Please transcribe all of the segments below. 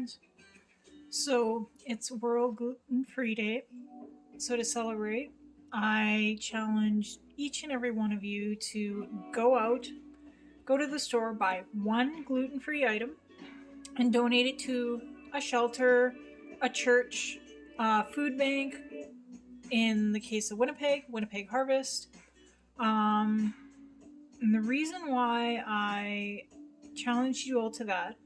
friends. So it's World Gluten-Free Day. So to celebrate, I challenge each and every one of you to go to the store, buy one gluten-free item, and donate it to a shelter, a church, a food bank. In the case of Winnipeg Harvest. And the reason why I challenge you all to that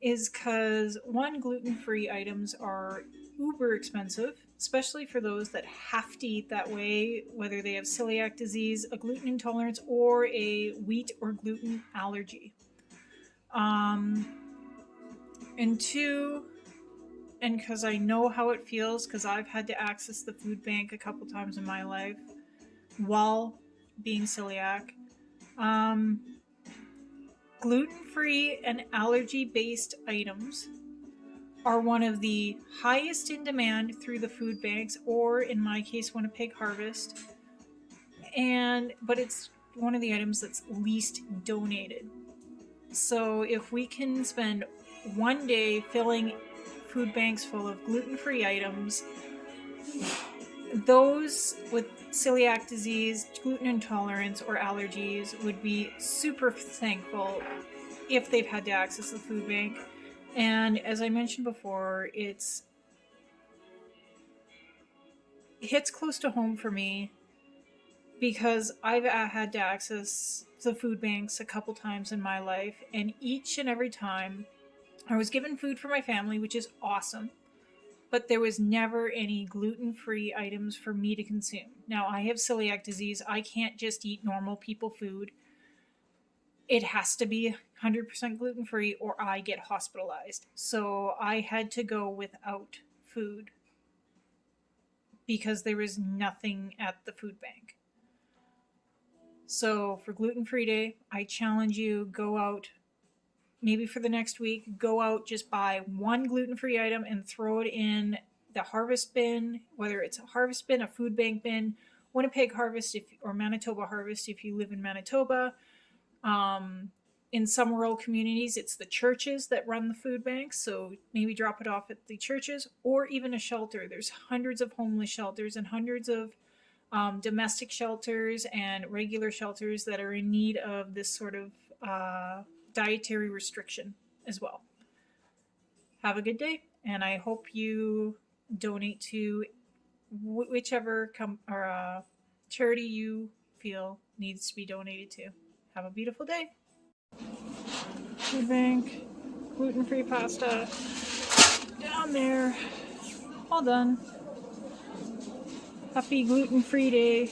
is because one, gluten-free items are uber expensive, especially for those that have to eat that way, whether they have celiac disease, a gluten intolerance, or a wheat or gluten allergy. And two, and because I know how it feels, because I've had to access the food bank a couple times in my life while being celiac. Gluten-free and allergy-based items are one of the highest in demand through the food banks, or in my case, Winnipeg Harvest. But it's one of the items that's least donated. So if we can spend one day filling food banks full of gluten-free items, those with celiac disease, gluten intolerance, or allergies would be super thankful if they've had to access the food bank. And as I mentioned before, it hits close to home for me because I've had to access the food banks a couple times in my life, and each and every time I was given food for my family, which is awesome. But there was never any gluten-free items for me to consume. Now, I have celiac disease. I can't just eat normal people food. It has to be 100% gluten-free or I get hospitalized. So I had to go without food because there was nothing at the food bank. So for Gluten-Free Day, I challenge you, go out, maybe for the next week, go out, just buy one gluten-free item and throw it in the harvest bin, whether it's a harvest bin, a food bank bin, Winnipeg Harvest or Manitoba Harvest if you live in Manitoba. In some rural communities, it's the churches that run the food banks, so maybe drop it off at the churches or even a shelter. There's hundreds of homeless shelters and hundreds of domestic shelters and regular shelters that are in need of this sort of dietary restriction as well. Have a good day, and I hope you donate to whichever charity you feel needs to be donated to. Have a beautiful day. Food bank, gluten-free pasta, down there, all done. Happy gluten-free day.